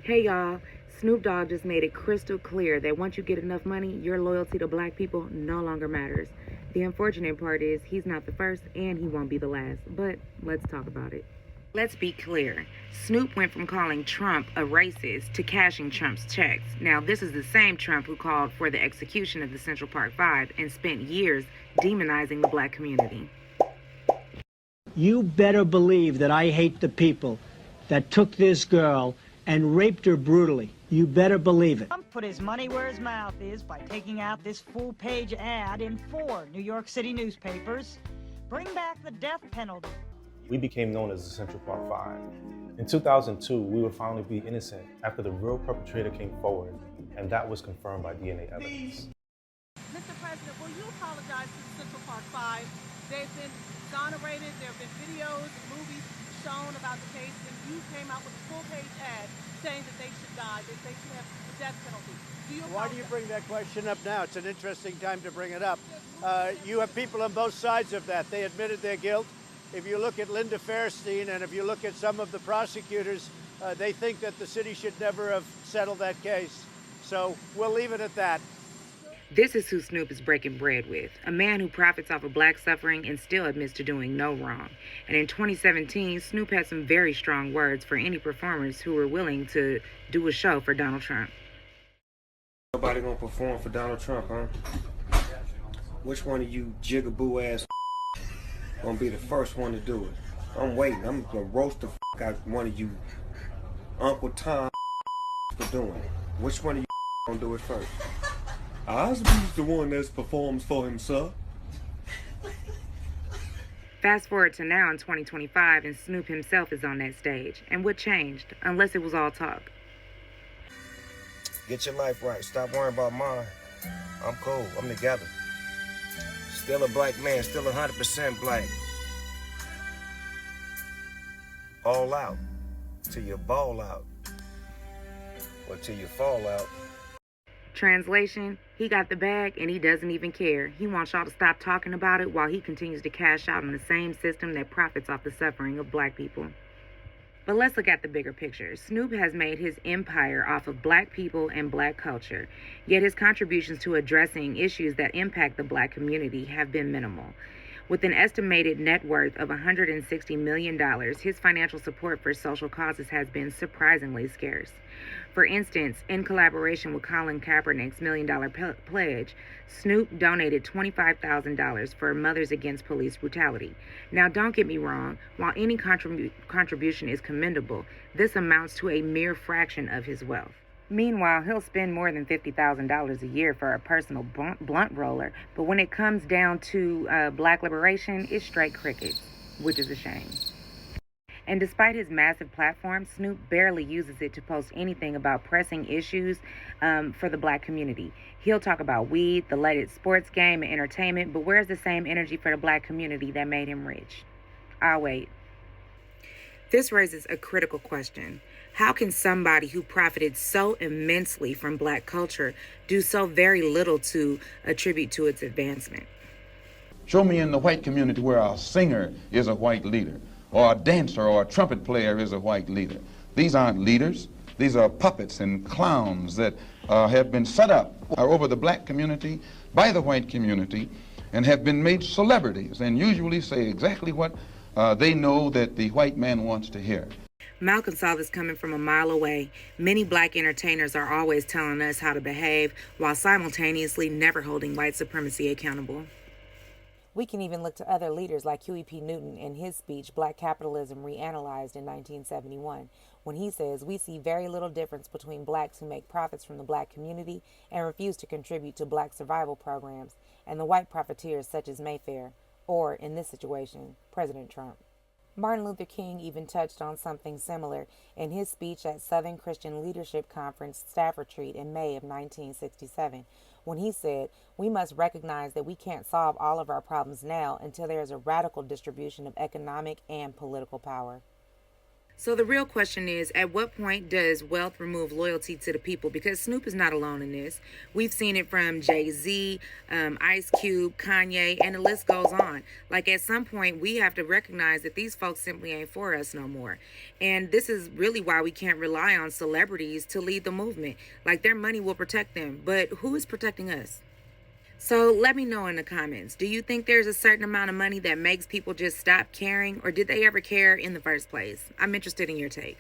Hey y'all, Snoop Dogg just made it crystal clear that once you get enough money, your loyalty to black people no longer matters. The unfortunate part is he's not the first and he won't be the last, but let's talk about it. Let's be clear. Snoop went from calling Trump a racist to cashing Trump's checks. Now, this is the same Trump who called for the execution of the Central Park Five and spent years demonizing the black community. You better believe that I hate the people that took this girl and raped her brutally. You better believe it. Trump put his money where his mouth is by taking out this full-page ad in 4 New York City newspapers. Bring back the death penalty. We became known as the Central Park Five. In 2002, we were found to be innocent after the real perpetrator came forward, and that was confirmed by DNA evidence. Mr. President, will you apologize to the Central Park Five? They've been exonerated, there have been videos, movies shown about the case, and you came out with a full-page ad saying that they should die, that they should have the death penalty. Why do you bring that question up now? It's an interesting time to bring it up. You have people on both sides of that. They admitted their guilt. If you look at Linda Fairstein and if you look at some of the prosecutors, they think that the city should never have settled that case. So we'll leave it at that. This is who Snoop is breaking bread with, a man who profits off of black suffering and still admits to doing no wrong. And in 2017, Snoop had some very strong words for any performers who were willing to do a show for Donald Trump. Nobody gonna perform for Donald Trump, huh? Which one of you jigaboo ass gonna be the first one to do it? I'm waiting. I'm gonna roast the out one of you Uncle Tom for doing it. Which one of you gonna do it first? Osby's the one that performs for himself. Fast forward to now in 2025 and Snoop himself is on that stage. And what changed? Unless it was all talk. Get your life right. Stop worrying about mine. I'm cool. I'm together. Still a black man. Still 100% black. All out. Till you ball out. Or till you fall out. Translation, he got the bag and he doesn't even care. He wants y'all to stop talking about it while he continues to cash out on the same system that profits off the suffering of black people. But let's look at the bigger picture. Snoop has made his empire off of black people and black culture, yet his contributions to addressing issues that impact the black community have been minimal. With an estimated net worth of $160 million, his financial support for social causes has been surprisingly scarce. For instance, in collaboration with Colin Kaepernick's $1 million pledge, Snoop donated $25,000 for Mothers Against Police Brutality. Now, don't get me wrong, while any contribution is commendable, this amounts to a mere fraction of his wealth. Meanwhile, he'll spend more than $50,000 a year for a personal blunt roller, but when it comes down to black liberation, it's straight crickets, which is a shame. And despite his massive platform, Snoop barely uses it to post anything about pressing issues for the black community. He'll talk about weed, the latest sports game, and entertainment, but where's the same energy for the black community that made him rich? I'll wait. This raises a critical question. How can somebody who profited so immensely from black culture do so very little to attribute to its advancement? Show me in the white community where a singer is a white leader, or a dancer or a trumpet player is a white leader. These aren't leaders. These are puppets and clowns that have been set up over the black community by the white community and have been made celebrities and usually say exactly what they know that the white man wants to hear. Malcolm saw this coming from a mile away. Many black entertainers are always telling us how to behave while simultaneously never holding white supremacy accountable. We can even look to other leaders like Huey P. Newton in his speech, Black Capitalism Reanalyzed in 1971, when he says, "We see very little difference between blacks who make profits from the black community and refuse to contribute to black survival programs, and the white profiteers such as Mayfair, or, in this situation, President Trump." Martin Luther King even touched on something similar in his speech at Southern Christian Leadership Conference Staff Retreat in May of 1967, when he said, "We must recognize that we can't solve all of our problems now until there is a radical distribution of economic and political power." So the real question is, at what point does wealth remove loyalty to the people? Because Snoop is not alone in this. We've seen it from Jay-Z, Ice Cube, Kanye, and the list goes on. Like, at some point, we have to recognize that these folks simply ain't for us no more. And this is really why we can't rely on celebrities to lead the movement. Like, their money will protect them, but who is protecting us? So let me know in the comments. Do you think there's a certain amount of money that makes people just stop caring, or did they ever care in the first place? I'm interested in your take.